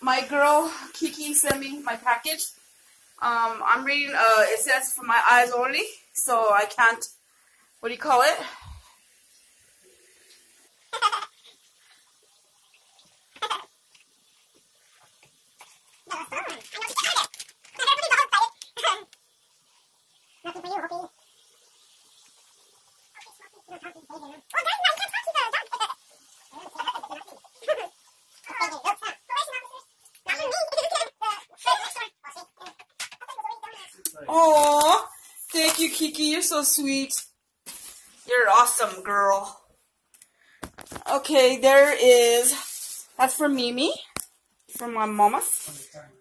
my girl Kiki sent me my package. I'm reading, it says for my eyes only, so I can't, what do you call it? Oh, thank you, Kiki. You're so sweet. You're awesome, girl. Okay, there is. That's for Mimi. From my mama.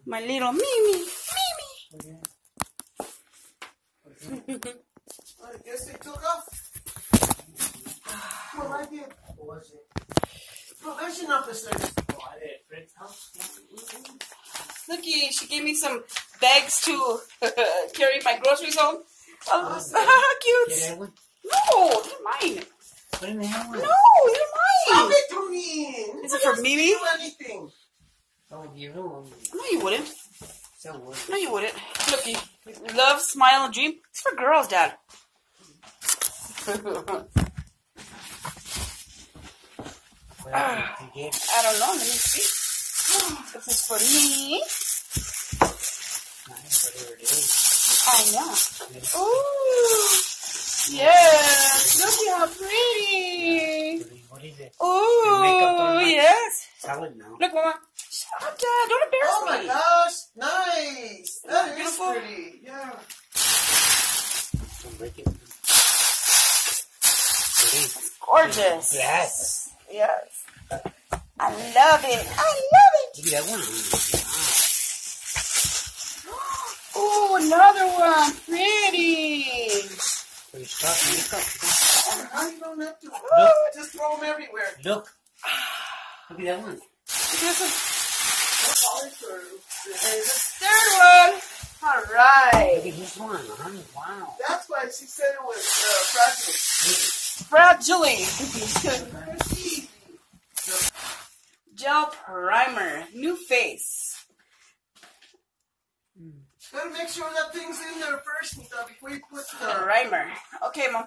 My little Mimi. Mimi. I guess they took off. Well, I did. What was it? Probation officers. Oh, I did. Friend's house. Looky, she gave me some bags to carry my groceries home. Oh, cute. Get that one? No, they're mine. Put in the hand one. No, they're mine. Stop it to me. Is it for Mimi? Do anything. Oh, you don't. No, you wouldn't. So what? No, you wouldn't. Looky, love, smile, and dream. It's for girls, Dad. I don't know. Let me see. This is for me. Nice, whatever it is. I know. Ooh. Yes. Look how pretty. What is it? Ooh, yes. Salad now. Look, Mama. Shut up, Dad. Don't embarrass Oh my me. gosh, nice. That is Beautiful. pretty. Yeah. Don't break it. Gorgeous. Yes. Yes. I love it. I love it. Look at that one. Oh, another one. Pretty. So you stop and look up. How you don't have to? Look. Just throw them everywhere. Look. Look at that one. There's a third one. All right. Look at this one. Wow. That's why she said it was fragile. Fragile. Gel primer. New face. Gotta make sure that thing's in there first before you put the Primer. Okay, Mom.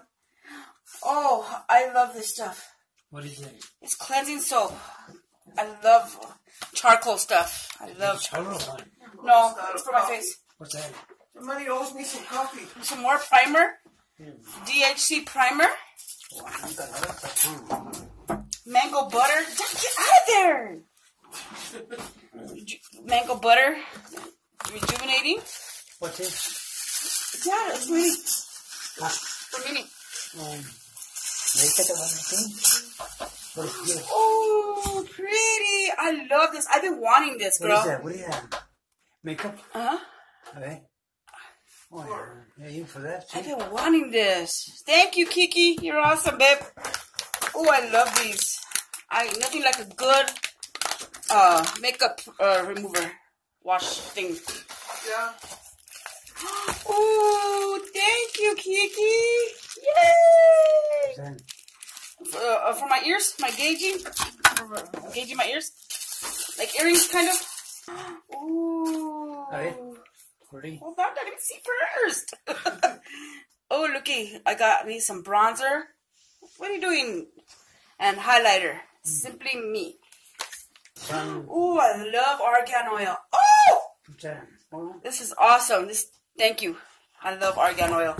Oh, I love this stuff. What is it? It's cleansing soap. I love charcoal stuff. I love charcoal one. No, it's for my face. What's that? Somebody owes me some coffee. Some more primer. DHC primer. Mango butter. Get out of there. Mango butter. Rejuvenating. What's this? Dad, it's Mimi. Huh? For Mimi. What is this? Oh, pretty. I love this. I've been wanting this, girl. What is that? What is that? Makeup? Uh-huh. Okay. Oh, yeah, you for that? I've been wanting this. Thank you, Kiki. You're awesome, babe. Oh, I love these. Nothing like a good makeup remover wash thing. Yeah. Oh, thank you, Kiki. Yay! For my ears, my gauging. Gauging my ears. Like earrings, kind of. Ooh. Okay. Pretty. Hold on, let me see first. Oh, looky. I got me some bronzer. What are you doing? And highlighter. Simply me. Oh, I love argan oil. Oh! This is awesome. Thank you. I love argan oil.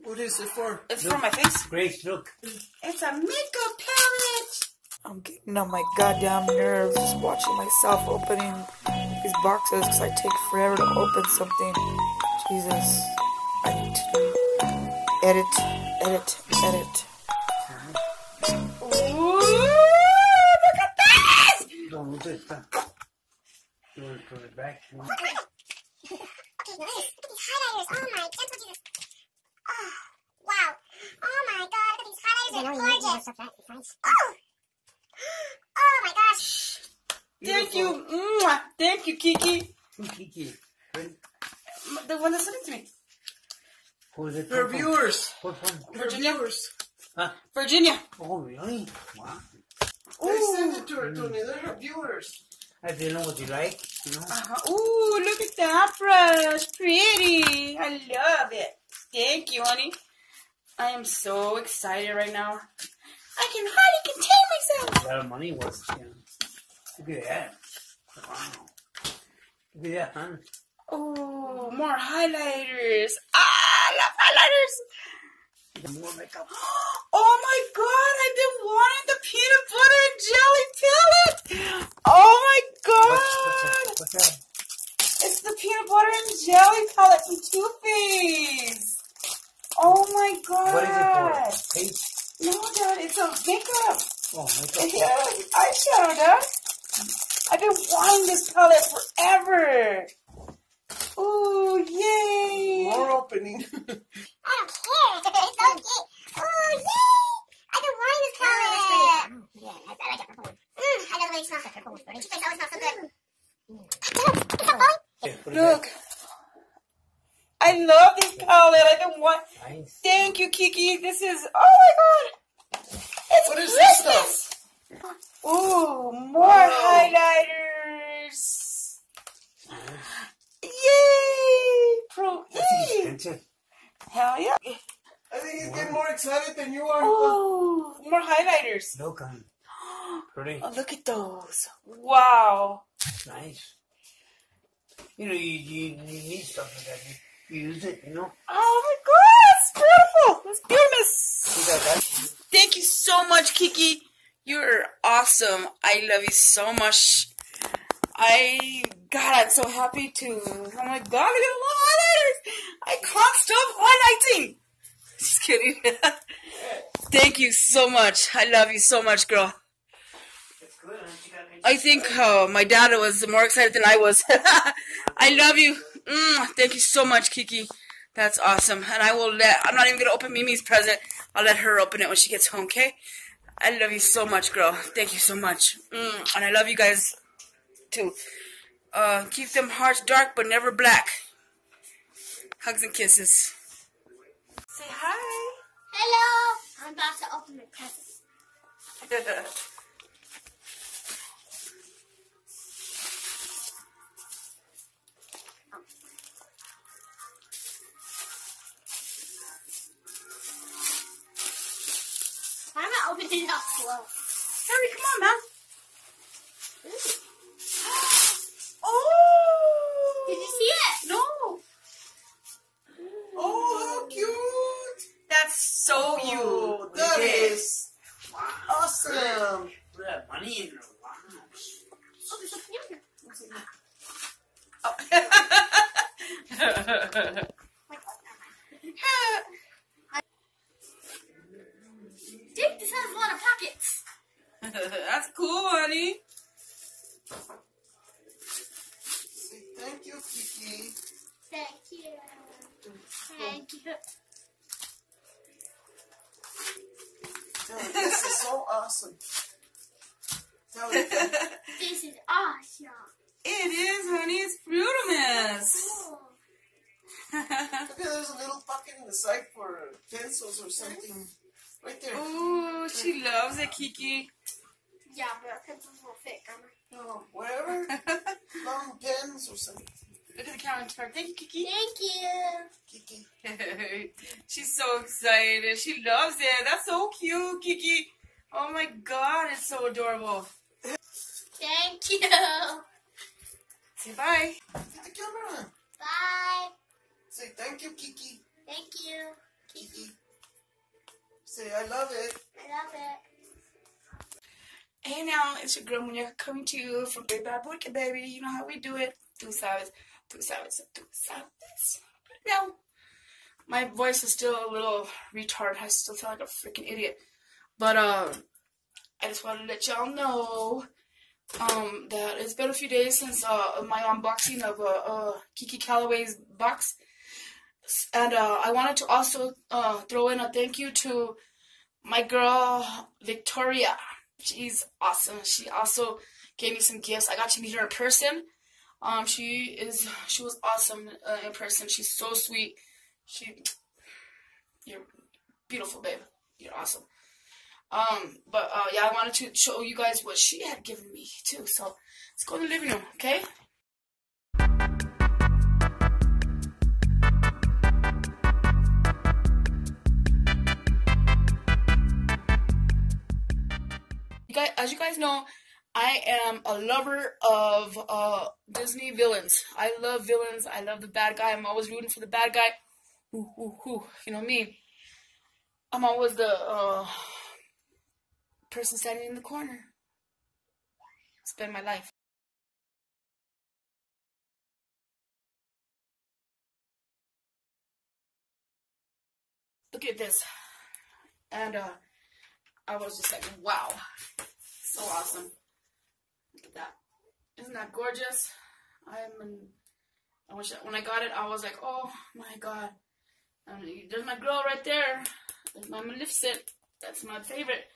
What is it for? It's for my face. Grace, look. It's a makeup palette. I'm getting on my goddamn nerves just watching myself opening these boxes because I take forever to open something. Jesus. I need to edit. Ooh, look at this! Don't look at that. You want to put it back? Okay, nice. Look at these highlighters. Oh my gentle Jesus. Oh, wow. Oh my god, look at these highlighters. They're gorgeous. Oh my gosh. Thank you. Thank you, Kiki. Kiki. The one that sent it to me. Who's it? For viewers. What one? Virginia. Viewers. Huh? Virginia. Oh, really? Wow. They sent it to her, Tony. They're her viewers. I didn't know what you like, you know. Ooh, look at that brush. Pretty. I love it. Thank you, honey. I am so excited right now. I can hardly contain myself. A lot of money was, you know. Look at that. Wow. Look at that, huh? Oh, more highlighters. I love highlighters. More makeup. Oh my god, I've been wanting the peanut butter and jelly palette. Oh my god. What's that? It's the peanut butter and jelly palette from Too Faced. Oh my god. What is it for? Paste? No, Dad, it's a makeup. Oh, makeup. Yeah, eyeshadow, Dad. I've been wanting this palette forever. Ooh, yay. More opening. I don't care. It's so cute. Oh, yay! I can wear this palette. Yeah, I like it. Purple. I love the way it smells. The purple was pretty. She always smells so good. Look. I love this palette. I've been wanting. Nice. Thank you, Kiki. This is, oh my god. It's What is this Christmas. Ooh, more highlighters. Yay! That's expensive. Hell yeah. I think he's getting more excited than you are. Ooh, more highlighters. Look, pretty. Oh, look at those. Wow. Nice. You know, you need stuff like that. You use it, you know. Oh my god, it's beautiful. It's beautiful. You got that? Thank you so much, Kiki. You're awesome. I love you so much. God, I'm so happy to. Oh my god, look at the little highlighters. I can't stop highlighting. Just kidding. Thank you so much. I love you so much, girl. That's good. I think my dad was more excited than I was. I love you. Thank you so much, Kiki. That's awesome. And I'm not even going to open Mimi's present. I'll let her open it when she gets home, okay? I love you so much, girl. Thank you so much. And I love you guys, too. Keep them hearts dark, but never black. Hugs and kisses. Say hi. Hello. I'm about to open my present. Why am I opening it up slow? Hurry, come on, man. Oh! Did you see it? No. Oh, how cute. That's so you. Oh, that is awesome. Put that money in her. Wow. Oh, there's something in here. Dude, this has a lot of pockets. That's cool, honey. Say thank you, Kiki. Thank you. Thank you. This is so awesome. Tell her. This is awesome. It is, honey. It's Fruitimus. Cool. Look at there's a little pocket in the side for pencils or something. Right there. Ooh, she loves it, Kiki. Yeah, but pencils will fit, Oh, whatever. Long pens or something. Look at the camera and turn. Thank you, Kiki. Thank you. Kiki. She's so excited. She loves it. That's so cute, Kiki. Oh my god, it's so adorable. Thank you. Say bye. Get the camera on. Bye. Say thank you, Kiki. Thank you. Kiki. Say I love it. I love it. Hey now, it's your girl Muñeca coming to you from Big Bad Wicked, baby. You know how we do it. Tú sabes. Now, my voice is still a little retarded. I still sound like a freaking idiot. But, I just wanted to let y'all know, that it's been a few days since, my unboxing of, Kiki Calloway's box. And, I wanted to also, throw in a thank you to my girl, Victoria. She's awesome. She also gave me some gifts. I got to meet her in person. She was awesome in person. She's so sweet. You're beautiful, babe. You're awesome. Yeah, I wanted to show you guys what she had given me too. So let's go in the living room, okay? As you guys know, I am a lover of Disney villains. I love villains. I love the bad guy. I'm always rooting for the bad guy. You know me. I'm always the person standing in the corner. Spend my life. Look at this. And I was just like, wow. So awesome. Look at that. Isn't that gorgeous? When I got it, I was like, oh my god. There's my girl right there. There's my Maleficent. That's my favorite.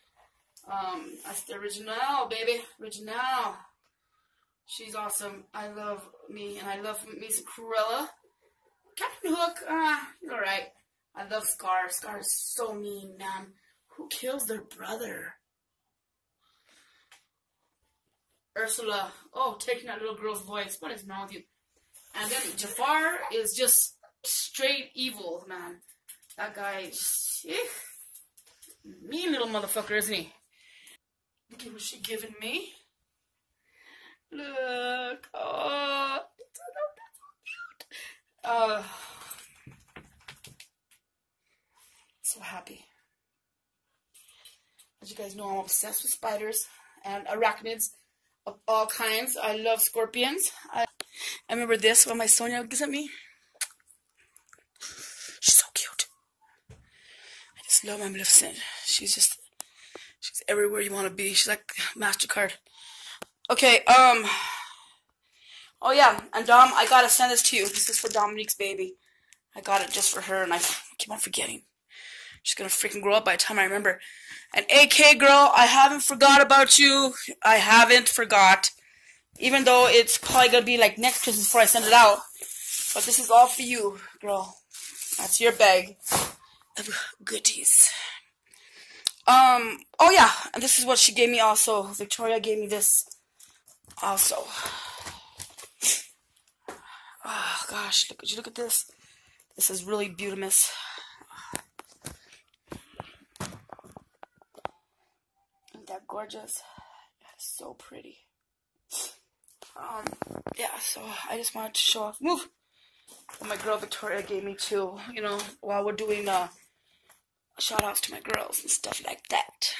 That's the original, baby. Original. She's awesome. I love me, and I love me some Cruella. Captain Hook, he's alright. I love Scar. Scar is so mean, man. Who kills their brother? Ursula. Oh, taking that little girl's voice. What is wrong with you? And then Jafar is just straight evil, man. That guy, mean little motherfucker, isn't he? Look at what she giving me. Look. Oh, that's so cute. So happy. As you guys know, I'm obsessed with spiders and arachnids of all kinds. I love scorpions. I remember this when my Sonia gives at me. She's so cute. I just love my Maleficent. She's everywhere you want to be. She's like MasterCard. Okay, oh yeah, and Dom, I gotta send this to you. This is for Dominique's baby. I got it just for her, and I keep on forgetting. She's gonna freaking grow up by the time I remember. And AK girl, I haven't forgot about you. I haven't forgot. Even though it's probably gonna be like next Christmas before I send it out. But this is all for you, girl. That's your bag of goodies. Oh yeah, and this is what she gave me also. Victoria gave me this also. Oh gosh, look at this. This is really beautiful. Isn't that gorgeous? That's so pretty. Yeah, so I just wanted to show off. Move! What my girl Victoria gave me too, you know, while we're doing shout outs to my girls and stuff like that.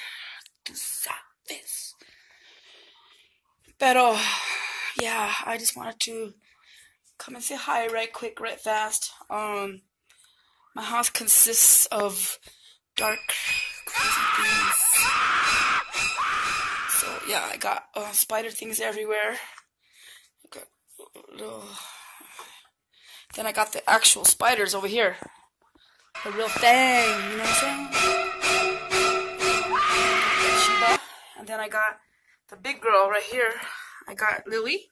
Tú sabes. Pero, yeah, I just wanted to come and say hi right quick, right fast. My house consists of dark, crazy things. So, yeah, I got spider things everywhere. Then I got the actual spiders over here. The real thing, you know what I'm saying? Sheba. And then I got the big girl right here. I got Lily.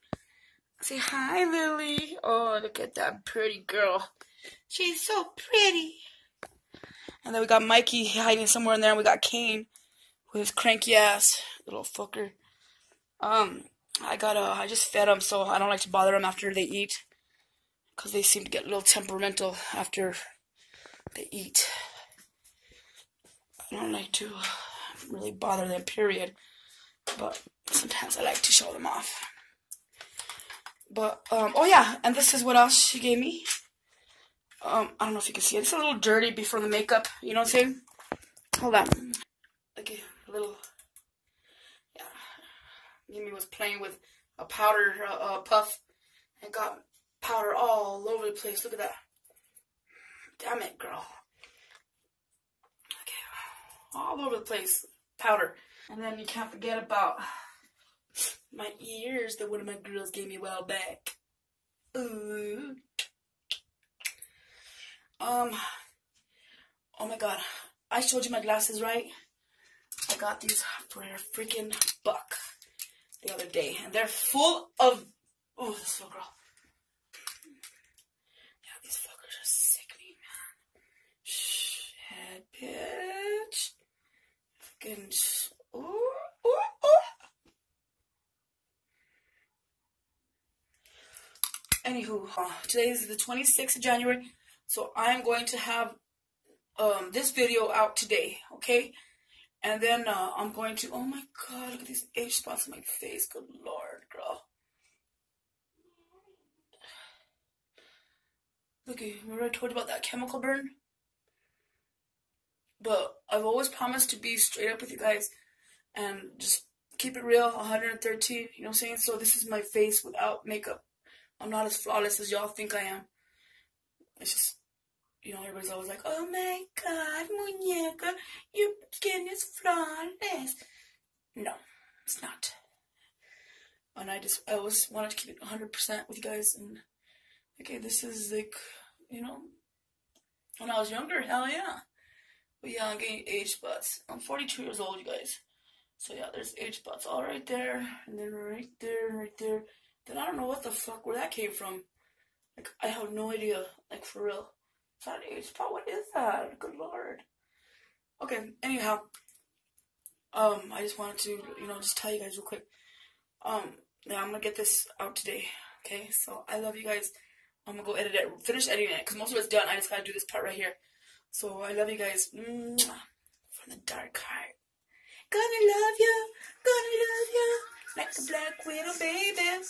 Say hi, Lily. Oh, look at that pretty girl. She's so pretty. And then we got Mikey hiding somewhere in there. And we got Kane with his cranky ass little fucker. I just fed them, so I don't like to bother them after they eat. Because they seem to get a little temperamental after they eat. I don't like to really bother them, period. But sometimes I like to show them off. But, oh yeah, and this is what else she gave me. I don't know if you can see it. It's a little dirty before the makeup, you know what I'm saying? Hold on. Okay, a little, yeah. Mimi was playing with a powder puff and got powder all over the place. Look at that. Damn it, girl. Okay, all over the place. Powder. And then you can't forget about my ears that one of my girls gave me a while back. Ooh. Oh my god. I showed you my glasses, right? I got these for a freaking buck the other day. And they're full of... Oh, this little girl. Yeah, these fuckers are sickening, man. Shh, head bitch. fucking. Ooh, ooh, ooh. Anywho, today is the 26th of January, so I'm going to have this video out today, okay? And then I'm going to, oh my god, look at these age spots on my face, good lord, girl. Look, remember I told you about that chemical burn? But I've always promised to be straight up with you guys and just keep it real, 113, you know what I'm saying? So this is my face without makeup. I'm not as flawless as y'all think I am. It's just, you know, everybody's always like, oh my god, muñeca, your skin is flawless. No, it's not. And I always wanted to keep it 100% with you guys. And, okay, this is like, you know, when I was younger, hell yeah. But yeah, I'm getting age spots. I'm 42 years old, you guys. So yeah, there's age spots all right there. And then right there, and right there. Then I don't know what the fuck, where that came from. Like, I have no idea. Like, for real. Is that an age spot? What is that? Good lord. Okay, anyhow. I just wanted to, you know, just tell you guys real quick. Yeah, I'm gonna get this out today. Okay, so I love you guys. I'm gonna go edit it, finish editing it, because most of it's done. I just gotta do this part right here. So I love you guys. Mwah. From the dark heart. Gonna love you. Gonna love you. Like the Black Widow, baby.